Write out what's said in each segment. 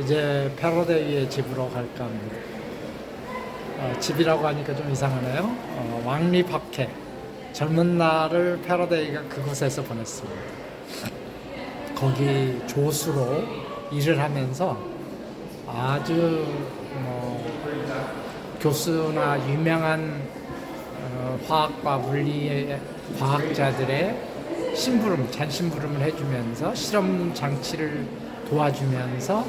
이제 패러데이의 집으로 갈까 합니다. 집이라고 하니까 좀 이상하네요. 왕립학회. 젊은 날을 패러데이가 그곳에서 보냈습니다. 거기 조수로 일을 하면서 아주 교수나 유명한 화학과 물리의 과학자들의 잔심부름을 해주면서 실험 장치를 도와주면서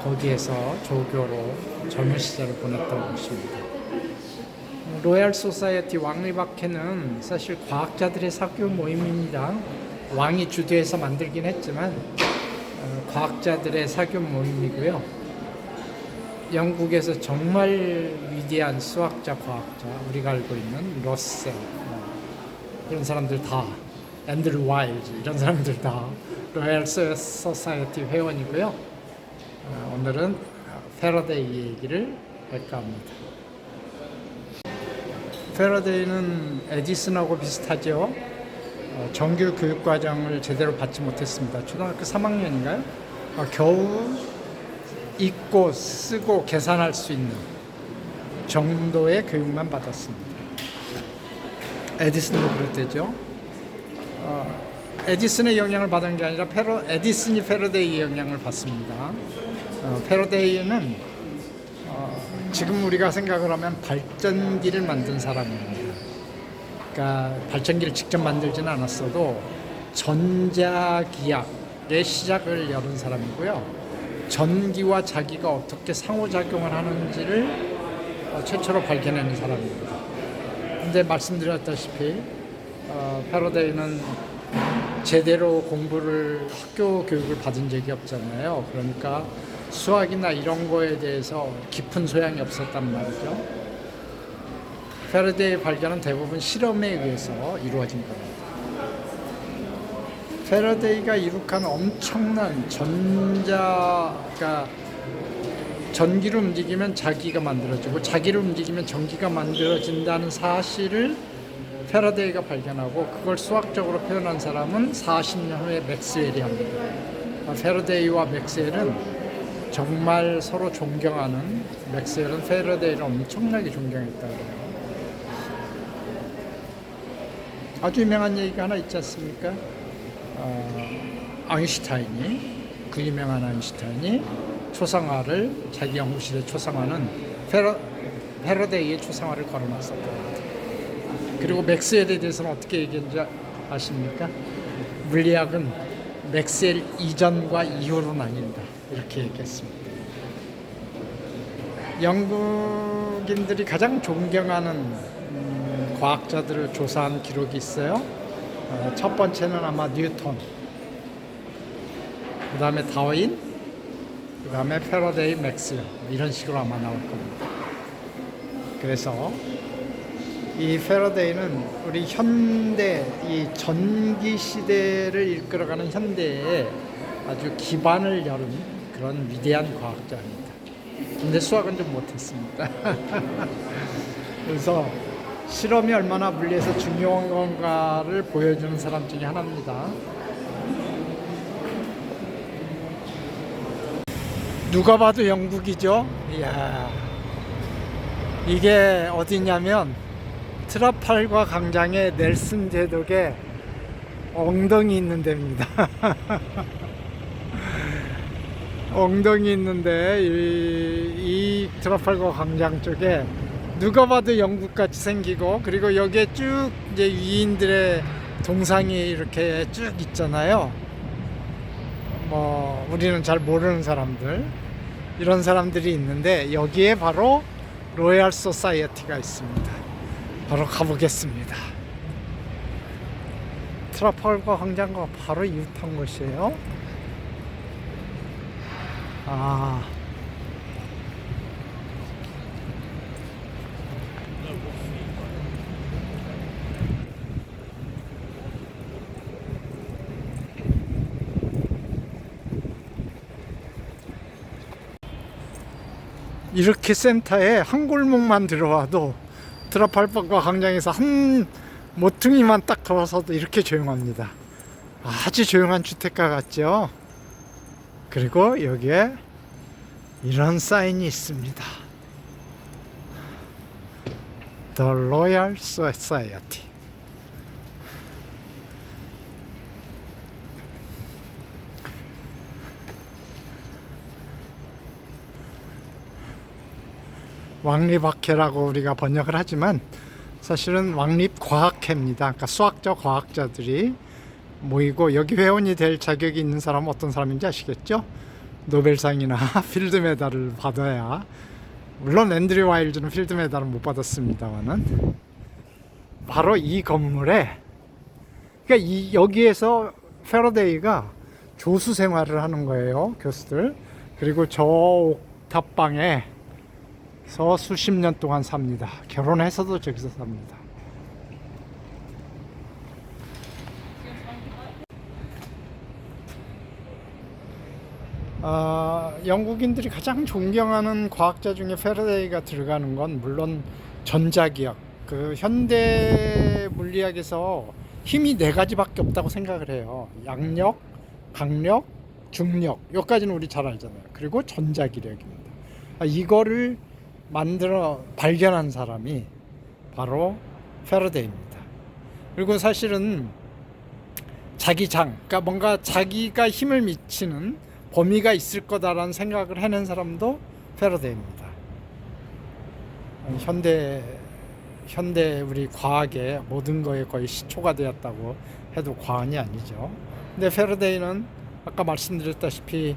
거기에서 조교로 젊은 시절을 보냈던 곳입니다. 로얄 소사이어티 왕립학회는 사실 과학자들의 사교 모임입니다. 왕이 주도해서 만들긴 했지만 과학자들의 사교 모임이고요. 영국에서 정말 위대한 수학자, 과학자, 우리가 알고 있는 러셀, 이런 사람들 다, 앤드류 와일즈, 이런 사람들 다 로얄 소사이어티 회원이고요. 오늘은 패러데이 얘기를 할까 합니다. 패러데이는 에디슨하고 비슷하죠. 정규 교육과정을 제대로 받지 못했습니다. 초등학교 3학년인가요? 겨우 읽고 쓰고 계산할 수 있는 정도의 교육만 받았습니다. 에디슨도 그랬대죠. 에디슨의 영향을 받은 게 아니라 에디슨이 패러데이의 영향을 받습니다. 패러데이는 지금 우리가 생각을 하면 발전기를 만든 사람입니다. 그러니까 발전기를 직접 만들지는 않았어도 전자기학의 시작을 열은 사람이고요. 전기와 자기가 어떻게 상호작용을 하는지를 최초로 발견하는 사람입니다. 근데 말씀드렸다시피 패러데이는 제대로 학교 교육을 받은 적이 없잖아요. 그러니까 수학이나 이런 거에 대해서 깊은 소양이 없었단 말이죠. 패러데이의 발견은 대부분 실험에 의해서 이루어진 겁니다. 패러데이가 이룩한 엄청난 그러니까 전기를 움직이면 자기가 만들어지고 자기를 움직이면 전기가 만들어진다는 사실을 패러데이가 발견하고 그걸 수학적으로 표현한 사람은 40년 후에 맥스웰이 합니다. 패러데이와 맥스웰은 정말 서로 존경하는, 맥스웰은 패러데이를 엄청나게 존경했다고 해요. 아주 유명한 얘기가 하나 있지 않습니까? 그 유명한 아인슈타인이 초상화를, 자기 연구실의 초상화는 패러데이의 초상화를 걸어놨었다. 그리고 맥스웰에 대해서는 어떻게 얘기했는지 아십니까? 물리학은 맥스웰 이전과 이후로 나뉜다, 이렇게 얘기했습니다. 영국인들이 가장 존경하는 과학자들을 조사한 기록이 있어요. 첫 번째는 아마 뉴턴, 그 다음에 다윈, 그 다음에 패러데이, 맥스웰, 이런 식으로 아마 나올 겁니다. 그래서 이 패러데이는 우리 현대, 이 전기 시대를 이끌어가는 현대에 아주 기반을 열은 그런 위대한 과학자입니다. 근데 수학은 좀 못했습니다. 그래서 실험이 얼마나 물리에서 중요한 건가를 보여주는 사람 중에 하나입니다. 누가 봐도 영국이죠. 이야, 이게 어디냐면 트라팔과 광장의 넬슨 제독의 엉덩이 있는 데입니다. 엉덩이 있는데 이 트라팔과 광장 쪽에 누가 봐도 영국같이 생기고, 그리고 여기에 쭉 이제 위인들의 동상이 이렇게 쭉 있잖아요. 우리는 잘 모르는 사람들, 이런 사람들이 있는데 여기에 바로 로얄 소사이어티가 있습니다. 바로 가보겠습니다. 트라팔과 광장과 바로 이웃한 곳이에요. 이렇게 센터에 한 골목만 들어와도 트라팔과 광장에서 한 모퉁이만 딱 돌아서도 이렇게 조용합니다. 아주 조용한 주택가 같죠. 그리고 여기에 이런 사인이 있습니다. The Royal Society. 왕립학회라고 우리가 번역을 하지만 사실은 왕립과학회입니다. 그러니까 수학자, 과학자들이 모이고, 여기 회원이 될 자격이 있는 사람은 어떤 사람인지 아시겠죠? 노벨상이나 필드메달을 받아야, 물론 앤드류 와일즈는 필드메달은 못 받았습니다만은, 바로 이 건물에, 그러니까 여기에서 패러데이가 조수 생활을 하는 거예요, 교수들. 그리고 저 옥탑방에 수십 년 동안 삽니다. 결혼해서도 저기서 삽니다. 영국인들이 가장 존경하는 과학자 중에 패러데이가 들어가는 건 물론 전자기억. 그 현대 물리학에서 힘이 네 가지밖에 없다고 생각을 해요. 양력, 강력, 중력. 여기까지는 우리 잘 알잖아요. 그리고 전자기력입니다. 이거를 발견한 사람이 바로 패러데이입니다. 그리고 사실은 그러니까 뭔가 자기가 힘을 미치는 범위가 있을 거다라는 생각을 해낸 사람도 패러데이입니다. 현대 우리 과학의 모든 거에 거의 시초가 되었다고 해도 과언이 아니죠. 근데 패러데이는 아까 말씀드렸다시피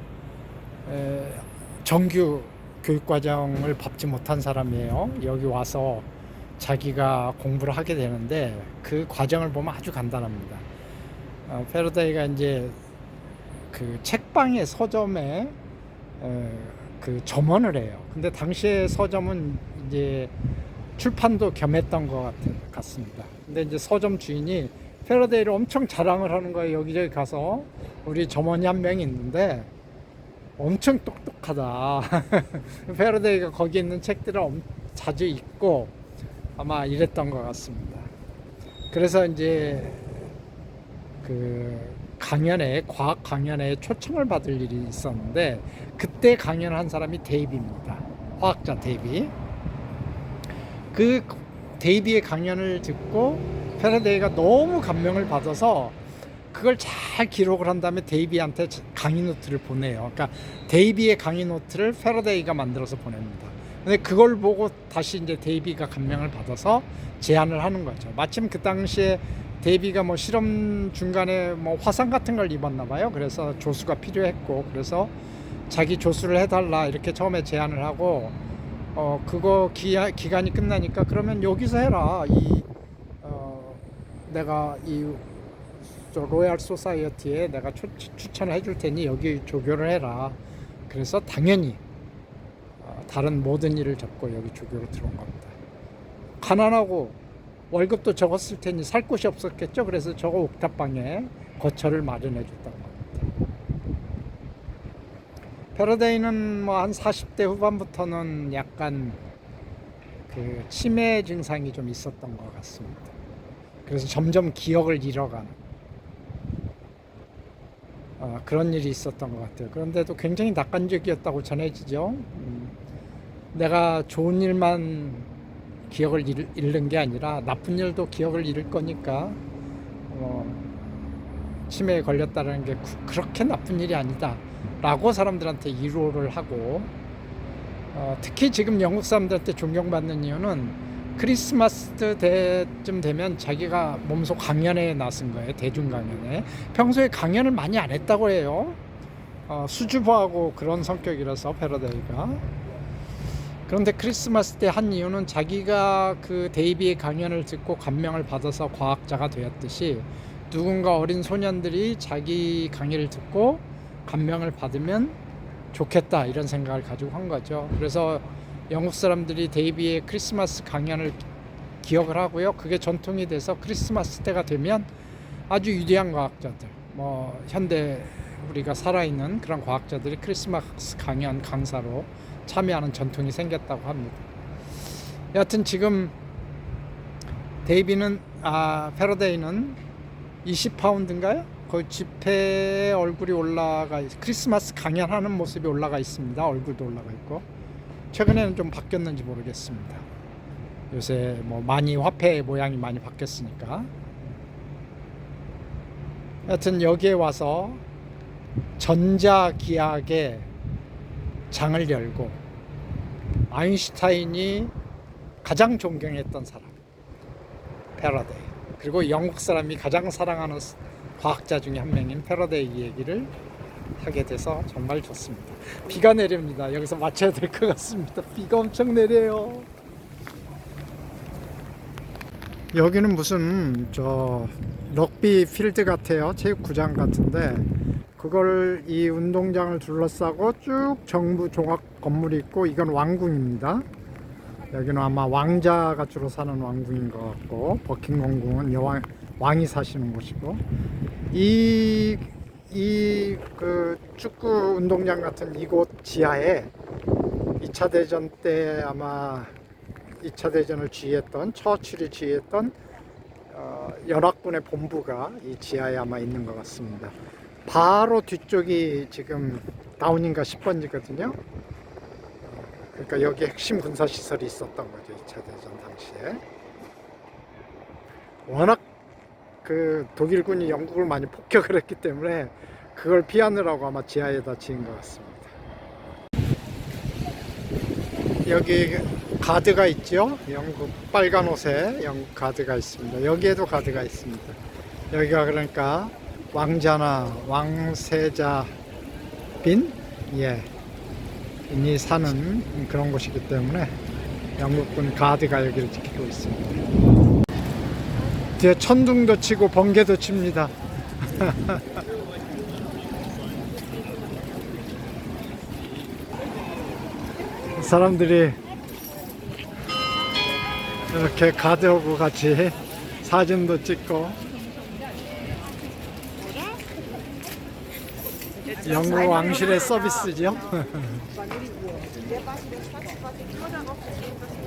정규 교육과정을 밟지 못한 사람이에요. 여기 와서 자기가 공부를 하게 되는데 그 과정을 보면 아주 간단합니다. 패러데이가 이제 그 책방의 서점에 그 점원을 해요. 근데 당시에 서점은 이제 출판도 겸했던 것 같습니다. 근데 이제 서점 주인이 패러데이를 엄청 자랑을 하는 거예요. 여기저기 가서 우리 점원이 한 명이 있는데 엄청 똑똑하다. 패러데이가 거기 있는 책들을 자주 읽고 아마 이랬던 것 같습니다. 그래서 이제 그 과학 강연에 초청을 받을 일이 있었는데, 그때 강연을 한 사람이 데이비입니다. 화학자 데이비. 그 데이비의 강연을 듣고 패러데이가 너무 감명을 받아서 그걸 잘 기록을 한 다음에 데이비한테 강의 노트를 보내요. 그러니까 데이비의 강의 노트를 패러데이가 만들어서 보냅니다. 근데 그걸 보고 다시 이제 데이비가 감명을 받아서 제안을 하는 거죠. 마침 그 당시에 데이비가 뭐 실험 중간에 뭐 화상 같은 걸 입었나 봐요. 그래서 조수가 필요했고, 그래서 자기 조수를 해달라 이렇게 처음에 제안을 하고, 그거 기간이 끝나니까 그러면 여기서 해라. 내가 로얄 소사이어티에 내가 추천을 해줄 테니 여기 조교를 해라. 그래서 당연히 다른 모든 일을 접고 여기 조교로 들어온 겁니다. 가난하고 월급도 적었을 테니 살 곳이 없었겠죠. 그래서 저거 옥탑방에 거처를 마련해 줬던 겁니다. 패러데이는 뭐 한 40대 후반부터는 약간 그 치매 증상이 좀 있었던 것 같습니다. 그래서 점점 기억을 잃어가는 그런 일이 있었던 것 같아요. 그런데도 굉장히 낙관적이었다고 전해지죠. 내가 좋은 일만 기억을 잃는 게 아니라 나쁜 일도 기억을 잃을 거니까 치매에 걸렸다는 게 그렇게 나쁜 일이 아니다 라고 사람들한테 위로를 하고, 특히 지금 영국 사람들한테 존경받는 이유는 크리스마스 때쯤 되면 자기가 몸소 강연에 나선 거예요. 대중 강연에. 평소에 강연을 많이 안 했다고 해요. 수줍어하고 그런 성격이라서 패러데이가. 그런데 크리스마스 때 한 이유는 자기가 그 데이비의 강연을 듣고 감명을 받아서 과학자가 되었듯이 누군가 어린 소년들이 자기 강의를 듣고 감명을 받으면 좋겠다 이런 생각을 가지고 한 거죠. 그래서 영국 사람들이 데이비의 크리스마스 강연을 기억을 하고요. 그게 전통이 돼서 크리스마스 때가 되면 아주 위대한 과학자들, 뭐 현대 우리가 살아있는 그런 과학자들이 크리스마스 강연 강사로 참여하는 전통이 생겼다고 합니다. 여하튼 지금 패러데이는 20파운드인가요? 그 지폐에 얼굴이 올라가 크리스마스 강연하는 모습이 올라가 있습니다. 얼굴도 올라가 있고. 최근에는 좀 바뀌었는지 모르겠습니다. 요새 뭐 많이 화폐 모양이 많이 바뀌었으니까. 하여튼 여기에 와서 전자기학의 장을 열고 아인슈타인이 가장 존경했던 사람 패러데이, 그리고 영국 사람이 가장 사랑하는 과학자 중에 한 명인 패러데이 얘기를 하게 돼서 정말 좋습니다. 비가 내립니다. 여기서 마쳐야 될 것 같습니다. 비가 엄청 내려요. 여기는 무슨 럭비 필드 같아요. 체육구장 같은데 그걸 이 운동장을 둘러싸고 쭉 정부 종합 건물이 있고, 이건 왕궁입니다. 여기는 아마 왕자가 주로 사는 왕궁인 것 같고, 버킹엄궁은 왕이 사시는 곳이고, 그 축구 운동장 같은 이곳 지하에 2차 대전 때 아마 2차 대전을 지휘했던 처칠이 지휘했던 연합군의 본부가 이 지하에 아마 있는 것 같습니다. 바로 뒤쪽이 지금 다우닝가 10번지거든요. 그러니까 여기 핵심 군사시설이 있었던 거죠. 2차 대전 당시에. 워낙 그 독일군이 영국을 많이 폭격을 했기 때문에 그걸 피하느라고 아마 지하에다 지은 것 같습니다. 여기 가드가 있죠. 영국 빨간 옷에 영국 가드가 있습니다. 여기에도 가드가 있습니다. 여기가 그러니까 왕자나 왕세자 빈이 사는 그런 곳이기 때문에 영국군 가드가 여기를 지키고 있습니다. 뒤에 천둥도 치고 번개도 칩니다. 사람들이 이렇게 가드하고 같이 사진도 찍고, 영국 왕실의 서비스죠.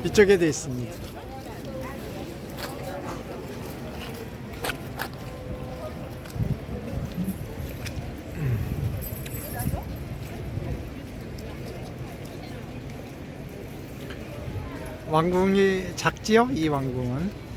이쪽에도 있습니다. 왕궁이 작지요? 이 왕궁은.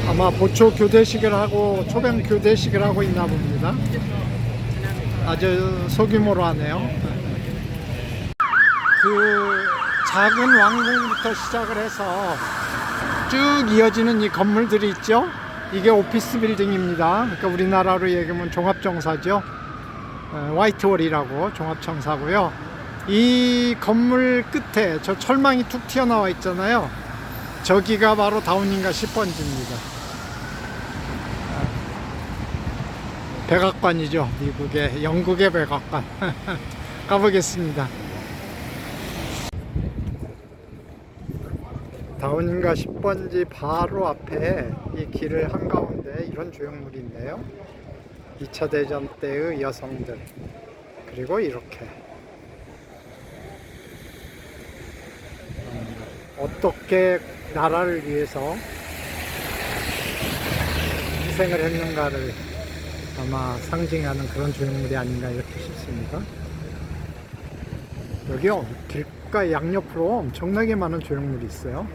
아마 보초 교대식을 하고 초병 교대식을 하고 있나 봅니다. 아주 소규모로 하네요. 그 작은 왕궁부터 시작을 해서 쭉 이어지는 이 건물들이 있죠. 이게 오피스 빌딩입니다. 그러니까 우리나라로 얘기하면 종합청사죠. 화이트홀이라고 종합청사고요. 이 건물 끝에 저 철망이 툭 튀어나와 있잖아요. 저기가 바로 다우닝가 10번지입니다. 백악관이죠. 미국의, 영국의 백악관. 가보겠습니다. 다우닝가 10번지 바로 앞에 이 길을 한가운데 이런 조형물이 있네요. 2차 대전 때의 여성들, 그리고 이렇게 어떻게 나라를 위해서 희생을 했는가를 아마 상징하는 그런 조형물이 아닌가 이렇게 싶습니다. 여기요, 길가 양옆으로 엄청나게 많은 조형물이 있어요.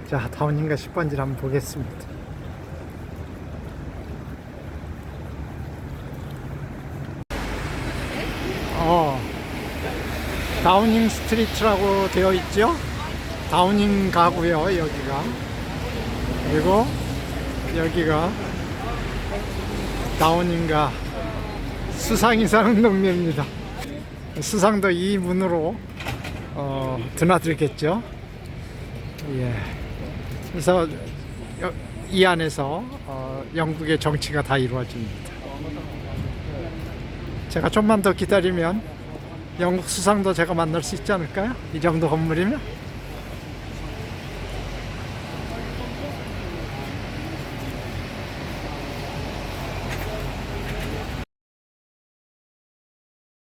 자, 다우닝가 10번지를 한번 보겠습니다. 다우닝 스트리트라고 되어 있죠. 다우닝 가고요, 여기가. 그리고 여기가 다우닝가 수상이 사는 동네입니다. 수상도 이 문으로 드나들겠죠. 예. 그래서 이 안에서 영국의 정치가 다 이루어집니다. 제가 좀만 더 기다리면 영국 수상도 제가 만날 수 있지 않을까요? 이 정도 건물이면.